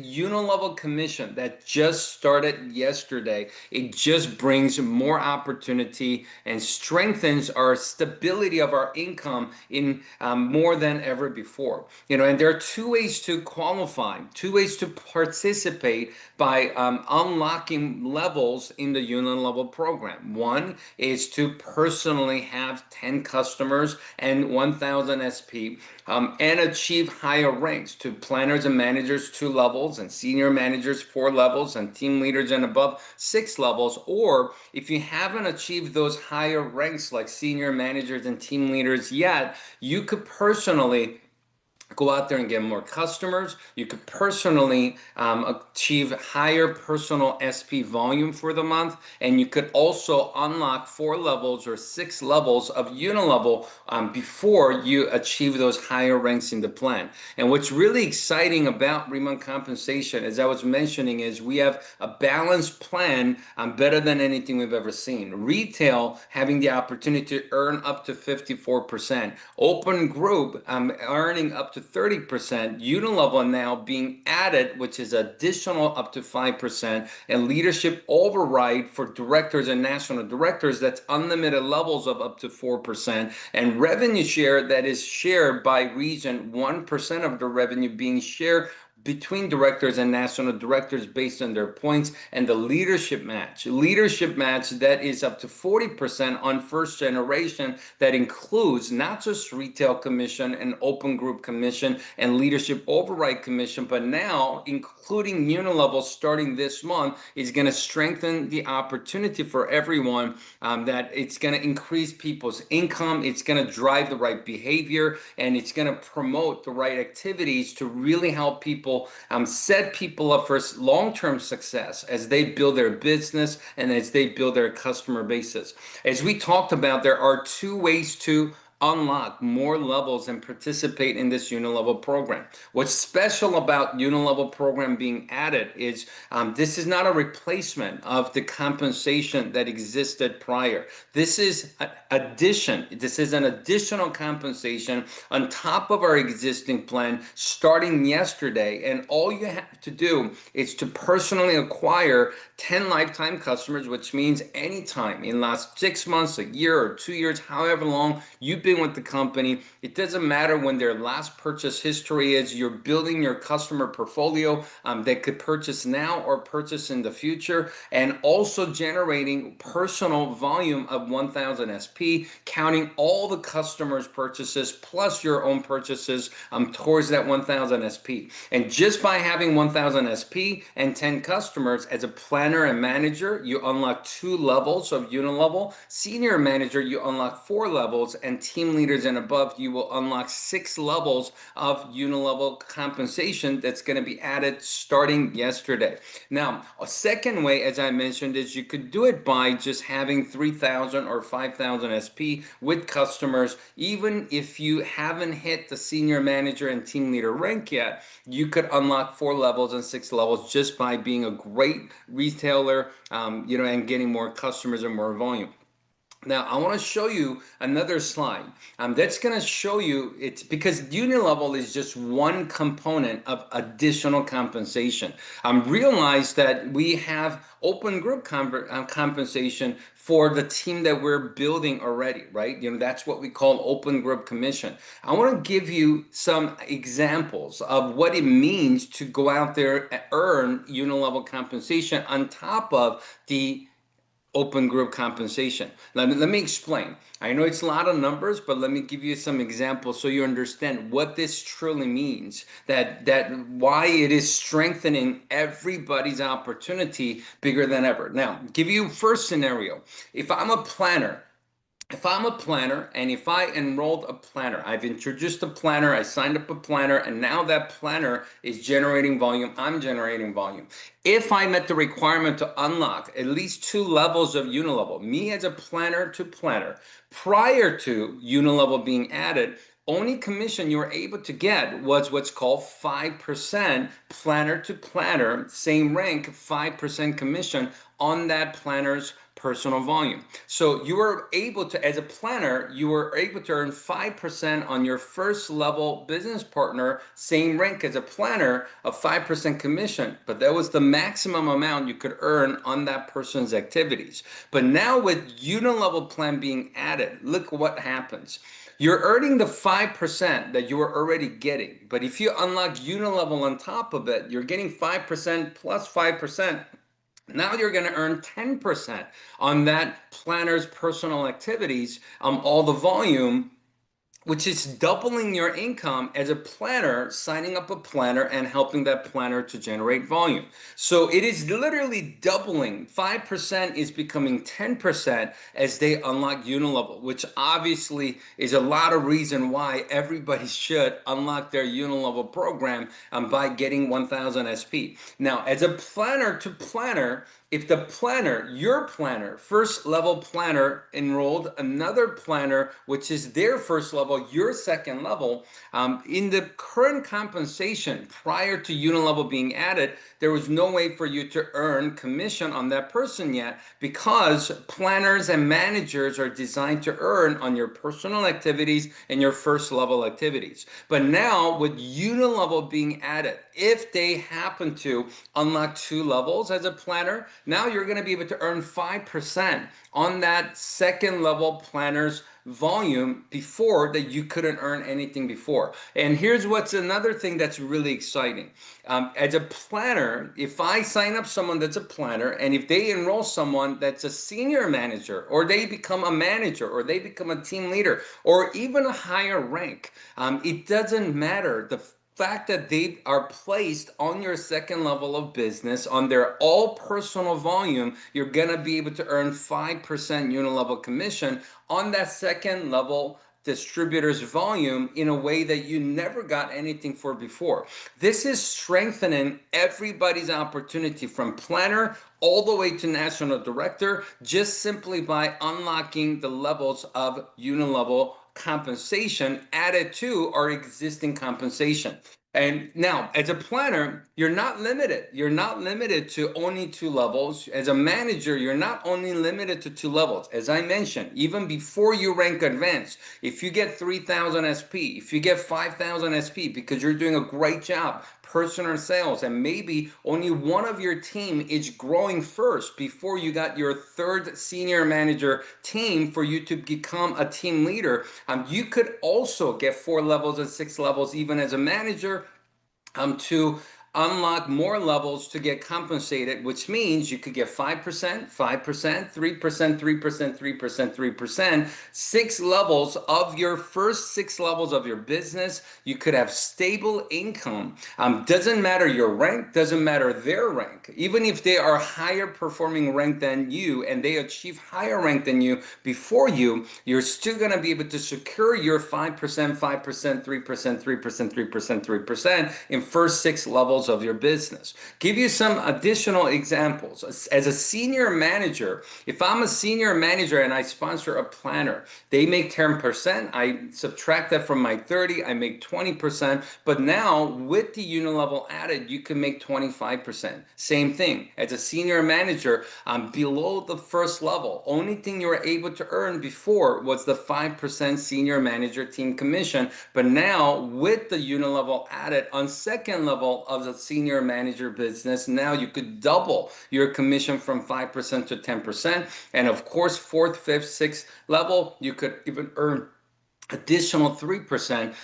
Unilevel commission that just started yesterday. It just brings more opportunity and strengthens our stability of our income in more than ever before. And there are two ways to qualify, two ways to participate by unlocking levels in the Unilevel program. One is to personally have 10 customers and 1,000 SP and achieve higher ranks to planners and managers 2 levels and senior managers 4 levels and team leaders and above 6 levels. Or if you haven't achieved those higher ranks like senior managers and team leaders yet, you could personally go out there and get more customers. You could personally achieve higher personal SP volume for the month, and you could also unlock 4 levels or 6 levels of Unilevel before you achieve those higher ranks in the plan. And what's really exciting about RIMAN compensation, as I was mentioning, is we have a balanced plan better than anything we've ever seen. Retail having the opportunity to earn up to 54%, open group earning up to 30%, Unilevel now being added, which is additional up to 5%, and leadership override for directors and national directors, that's unlimited levels of up to 4%, and revenue share that is shared by region, 1% of the revenue being shared between directors and national directors based on their points, and the leadership match that is up to 40% on first generation, that includes not just retail commission and open group commission and leadership override commission, but now including Unilevel starting this month is going to strengthen the opportunity for everyone, that it's going to increase people's income, it's going to drive the right behavior, and it's going to promote the right activities to really help people set people up for long-term success as they build their business and as they build their customer bases. As we talked about, there are two ways to unlock more levels and participate in this Unilevel program. What's special about Unilevel program being added is this is not a replacement of the compensation that existed prior. This is an addition. This is an additional compensation on top of our existing plan starting yesterday. And all you have to do is to personally acquire 10 lifetime customers, which means anytime in the last 6 months, a year, or 2 years, however long you've been with the company. It doesn't matter when their last purchase history is. You're building your customer portfolio that could purchase now or purchase in the future, and also generating personal volume of 1,000 SP, counting all the customers' purchases plus your own purchases towards that 1,000 SP. And just by having 1,000 SP and 10 customers as a planner and manager, you unlock 2 levels of Unilevel. Senior manager, you unlock 4 levels, and team leaders and above, you will unlock 6 levels of Unilevel compensation that's going to be added starting yesterday. Now, a second way, as I mentioned, is you could do it by just having 3,000 or 5,000 SP with customers. Even if you haven't hit the senior manager and team leader rank yet, you could unlock 4 levels and 6 levels just by being a great retailer, and getting more customers and more volume. Now, I want to show you another slide that's going to show you, it's because Unilevel is just one component of additional compensation. Realize that we have open group compensation for the team that we're building already, right? That's what we call open group commission. I want to give you some examples of what it means to go out there and earn Unilevel compensation on top of the open group compensation. Let me explain. I know it's a lot of numbers, but let me give you some examples so you understand what this truly means, that why it is strengthening everybody's opportunity bigger than ever. Now, give you first scenario. If I'm a planner and if I enrolled a planner, I've introduced a planner, I signed up a planner, and now that planner is generating volume, I'm generating volume. If I met the requirement to unlock at least 2 levels of Unilevel, me as a planner to planner, prior to Unilevel being added, only commission you were able to get was what's called 5% planner to planner, same rank, 5% commission on that planner's personal volume. So you were able to, as a planner, you were able to earn 5% on your first level business partner, same rank as a planner, of 5% commission. But that was the maximum amount you could earn on that person's activities. But now with unilevel plan being added, look what happens. You're earning the 5% that you were already getting. But if you unlock unilevel on top of it, you're getting 5% plus 5%. Now you're going to earn 10% on that planner's personal activities, all the volume, which is doubling your income as a planner, signing up a planner and helping that planner to generate volume. So it is literally doubling. 5% is becoming 10% as they unlock Unilevel, which obviously is a lot of reason why everybody should unlock their Unilevel program by getting 1000 SP. Now, as a planner to planner, if the planner, your planner, first level planner enrolled another planner, which is their first level, your second level, in the current compensation prior to Unilevel being added, there was no way for you to earn commission on that person yet because planners and managers are designed to earn on your personal activities and your first level activities. But now with Unilevel being added, if they happen to unlock 2 levels as a planner, now you're going to be able to earn 5% on that second level planner's volume before that you couldn't earn anything before. And here's what's another thing that's really exciting. As a planner, if I sign up someone that's a planner and if they enroll someone that's a senior manager or they become a manager or they become a team leader or even a higher rank, it doesn't matter. The fact that they are placed on your second level of business on their all personal volume, you're going to be able to earn 5% unilevel commission on that second level distributor's volume in a way that you never got anything for before. This is strengthening everybody's opportunity from planner all the way to national director, just simply by unlocking the levels of unilevel compensation added to our existing compensation. And now, as a planner, you're not limited. You're not limited to only 2 levels. As a manager, you're not only limited to 2 levels. As I mentioned, even before you rank advanced, if you get 3000 SP, if you get 5000 SP because you're doing a great job, personal sales, and maybe only one of your team is growing first before you got your third senior manager team for you to become a team leader, you could also get 4 levels and 6 levels even as a manager to unlock more levels to get compensated, which means you could get 5%, 5%, 3%, 3%, 3%, 3%, 6 levels of your first 6 levels of your business. You could have stable income. Doesn't matter your rank, doesn't matter their rank. Even if they are higher performing rank than you and they achieve higher rank than you before you, you're still going to be able to secure your 5%, 5%, 3%, 3%, 3%, 3% in first 6 levels of your business. Give you some additional examples. As a senior manager, if I'm a senior manager and I sponsor a planner, they make 10%. I subtract that from my 30, I make 20%. But now with the unilevel added, you can make 25%. Same thing. As a senior manager, I'm below the first level. Only thing you were able to earn before was the 5% senior manager team commission. But now with the unilevel added on second level of the senior manager business, now you could double your commission from 5% to 10%. And of course, fourth, fifth, sixth level, you could even earn additional 3%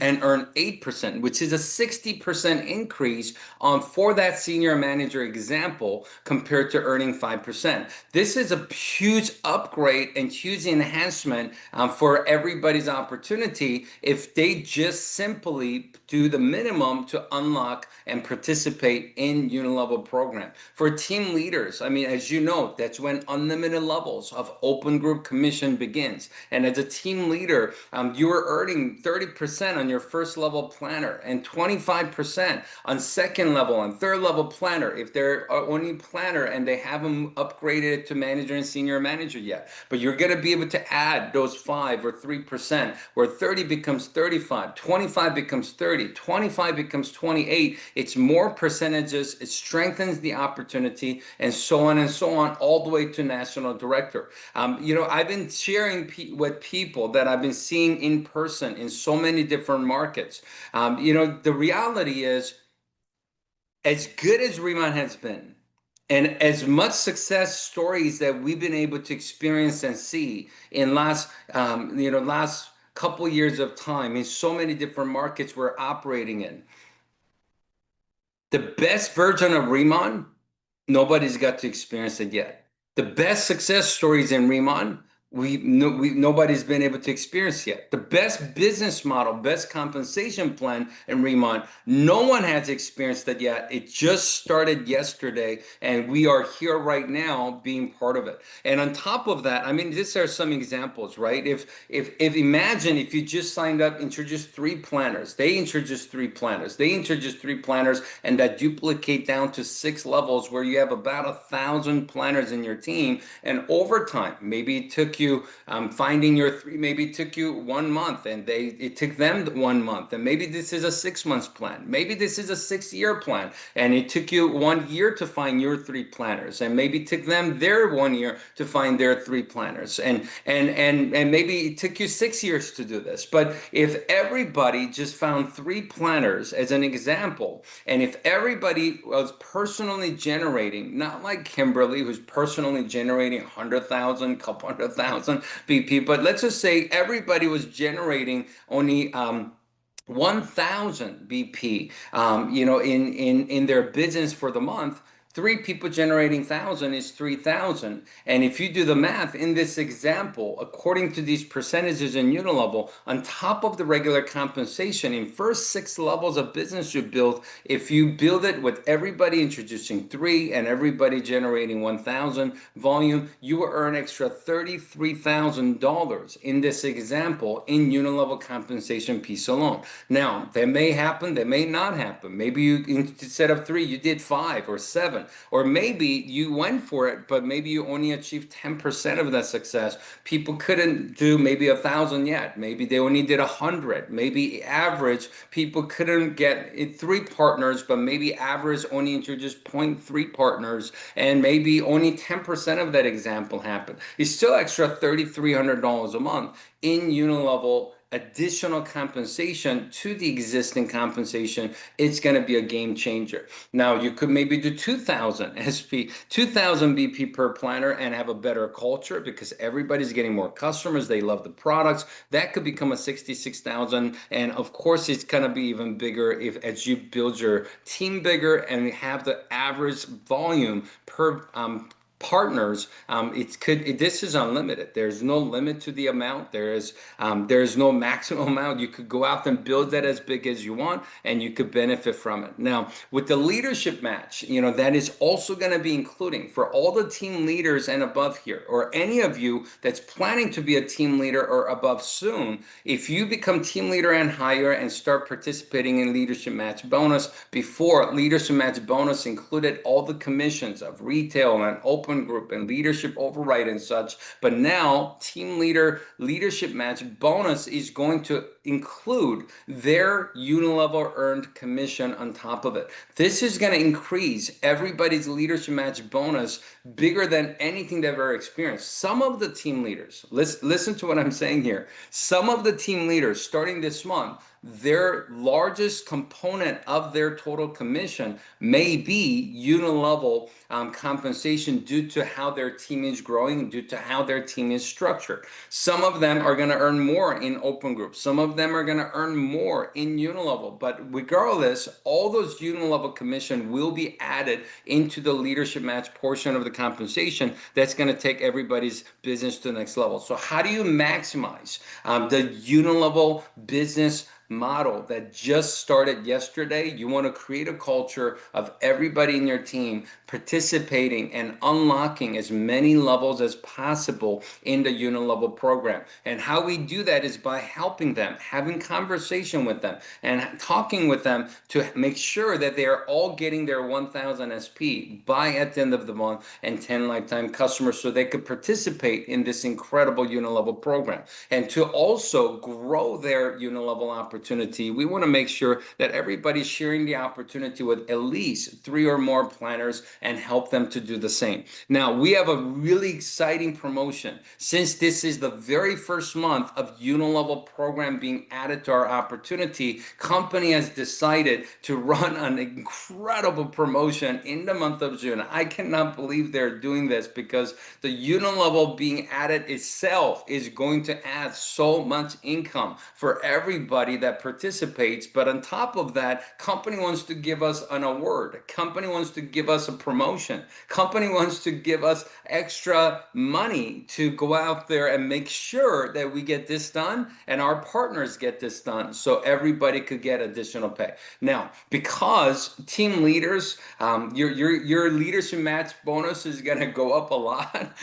and earn 8%, which is a 60% increase for that senior manager example compared to earning 5%. This is a huge upgrade and huge enhancement for everybody's opportunity if they just simply do the minimum to unlock and participate in unilevel program. For team leaders, I mean, as you know, that's when unlimited levels of open group commission begins. And as a team leader, you were earning 30% on your first level planner and 25% on second level and third level planner if they're only planner and they haven't upgraded to manager and senior manager yet. But you're going to be able to add those 5 or 3% where 30 becomes 35, 25 becomes 30, 25 becomes 28. It's more percentages. It strengthens the opportunity and so on, all the way to national director. I've been sharing with people that I've been seeing in person in so many different markets. The reality is, as good as RIMAN has been, and as much success stories that we've been able to experience and see in last couple years of time in so many different markets we're operating in, the best version of RIMAN, nobody's got to experience it yet. The best success stories in RIMAN, nobody's been able to experience yet. The best business model, best compensation plan in RIMAN, no one has experienced it yet. It just started yesterday, and we are here right now being part of it. And on top of that, I mean, these are some examples, right? If imagine if you just signed up, introduced 3 planners, they introduced 3 planners, they introduced 3 planners, and that duplicate down to 6 levels where you have about 1,000 planners in your team. And over time, maybe it took you finding your 3, maybe it took you 1 month, and it took them 1 month, and maybe this is a 6 months plan, maybe this is a 6-year plan, and it took you 1 year to find your 3 planners, and maybe it took them their 1 year to find their 3 planners, and maybe it took you 6 years to do this. But if everybody just found 3 planners as an example, and if everybody was personally generating, not like Kimberly, who's personally generating 100,000, couple 100,000 BP, but let's just say everybody was generating only 1,000 BP, in their business for the month. 3 people generating 1,000 is 3,000. And if you do the math in this example, according to these percentages in Unilevel, on top of the regular compensation, in first 6 levels of business you build, if you build it with everybody introducing 3 and everybody generating 1,000 volume, you will earn extra $33,000 in this example in Unilevel compensation piece alone. Now, that may happen, that may not happen. Maybe you, instead of 3, you did 5 or 7. Or maybe you went for it, but maybe you only achieved 10% of that success. People couldn't do maybe 1,000 yet. Maybe they only did 100. Maybe average, people couldn't get 3 partners, but maybe average only introduced 0.3 partners, and maybe only 10% of that example happened. It's still extra $3,300 a month in Unilevel additional compensation to the existing compensation. It's going to be a game changer. Now, you could maybe do 2,000 SP, 2,000 BP per planner, and have a better culture because everybody's getting more customers. They love the products. That could become a 66,000. And of course, it's going to be even bigger as you build your team bigger and have the average volume per partners. This is unlimited. There's no limit to the amount. There's no maximum amount. You could go out and build that as big as you want, and you could benefit from it. Now, with the leadership match, that is also going to be including for all the team leaders and above here, or any of you that's planning to be a team leader or above soon. If you become team leader and higher and start participating in leadership match bonus, before leadership match bonus included all the commissions of retail and open group and leadership override and such, but now team leader leadership match bonus is going to include their Unilevel earned commission on top of it. This is going to increase everybody's leadership match bonus bigger than anything they've ever experienced. Some of the team leaders, listen to what I'm saying here. Some of the team leaders starting this month, their largest component of their total commission may be Unilevel compensation due to how their team is growing, due to how their team is structured. Some of them are going to earn more in open groups. Some of them are going to earn more in Unilevel. But regardless, all those Unilevel commission will be added into the leadership match portion of the compensation that's going to take everybody's business to the next level. So how do you maximize the Unilevel business model that just started yesterday. You want to create a culture of everybody in your team participating and unlocking as many levels as possible in the level program. And how we do that is by helping them, having conversation with them, and talking with them to make sure that they are all getting their 1000 SP by at the end of the month and 10 lifetime customers, so they could participate in this incredible level program. And to also grow their level opportunity, we want to make sure that everybody's sharing the opportunity with at least 3 or more planners and help them to do the same. Now, we have a really exciting promotion. Since this is the very first month of level program being added to our opportunity, company has decided to run an incredible promotion in the month of June. I cannot believe they're doing this, because the level being added itself is going to add so much income for everybody that participates. But on top of that, company wants to give us an award. Company wants to give us a promotion. Company wants to give us extra money to go out there and make sure that we get this done and our partners get this done, so everybody could get additional pay. Now, because team leaders, your leadership match bonus is going to go up a lot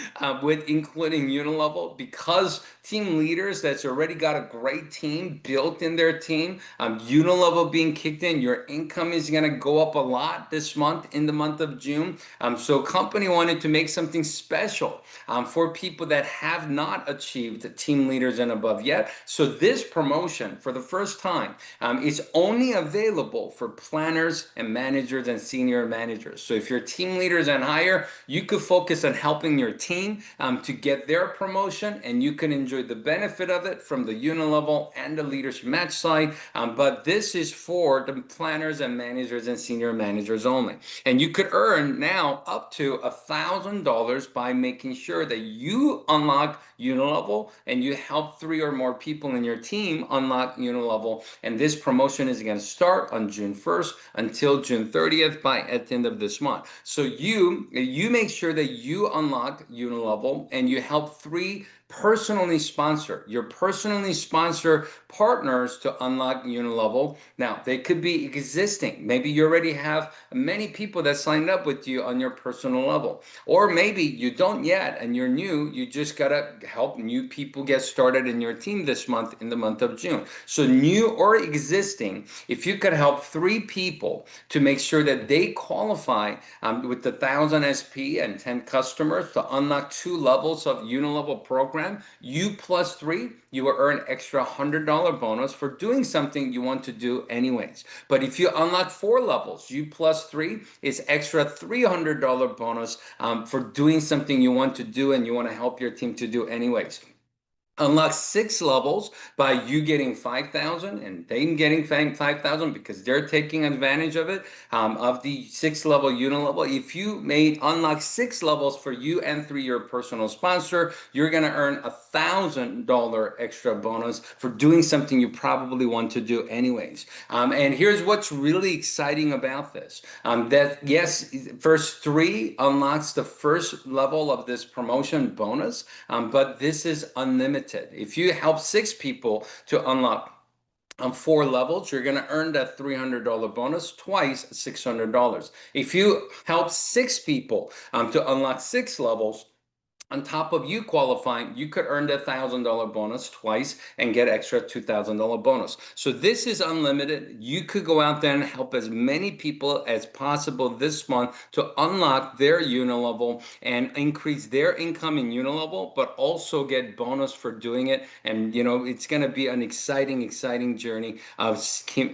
with including unilevel, because team leaders that's already got a great team built in their team, unilevel being kicked in, your income is going to go up a lot this month, in the month of June. So company wanted to make something special for people that have not achieved team leaders and above yet. So this promotion, for the first time, is only available for planners and managers and senior managers. So if you're team leaders and higher, you could focus on helping your team to get their promotion, and you can enjoy the benefit of it from the unilevel and the leadership match side. But this is for the planners and managers and senior managers only. And you could earn now up to $1,000 by making sure that you unlock unilevel and you help 3 or more people in your team unlock unilevel. And this promotion is going to start on June 1st until June 30th by at the end of this month. So you make sure that you unlock unilevel and you help 3 personally sponsor partners to unlock unilevel. Now, they could be existing. Maybe you already have many people that signed up with you on your personal level, or maybe you don't yet and you're new. You just gotta help new people get started in your team this month, in the month of June. So new or existing, if you could help 3 people to make sure that they qualify with the 1000 SP and 10 customers to unlock 2 levels of unilevel program, you plus 3, you will earn extra $100 bonus for doing something you want to do anyways. But if you unlock 4 levels, you plus 3 is extra $300 bonus for doing something you want to do and you want to help your team to do anyways. Unlock 6 levels by you getting 5,000 and them getting 5,000, because they're taking advantage of it, of the 6 level unilevel. If you made unlock 6 levels for you and 3 your personal sponsor, you're going to earn $1,000 extra bonus for doing something you probably want to do anyways. And here's what's really exciting about this, that yes, first 3 unlocks the first level of this promotion bonus, but this is unlimited. If you help 6 people to unlock 4 levels, you're going to earn that $300 bonus, twice $600. If you help 6 people to unlock 6 levels, on top of you qualifying, you could earn that $1,000 bonus twice and get extra $2,000 bonus. So this is unlimited. You could go out there and help as many people as possible this month to unlock their unilevel and increase their income in unilevel, but also get bonus for doing it. And you know, it's going to be an exciting journey of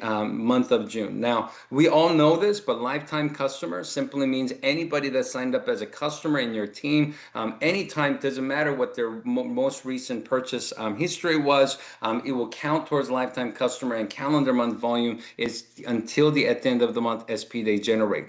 month of June. Now, we all know this, but lifetime customer simply means anybody that signed up as a customer in your team, anytime, doesn't matter what their most recent purchase history was, it will count towards lifetime customer, and calendar month volume is until at the end of the month SP they generate.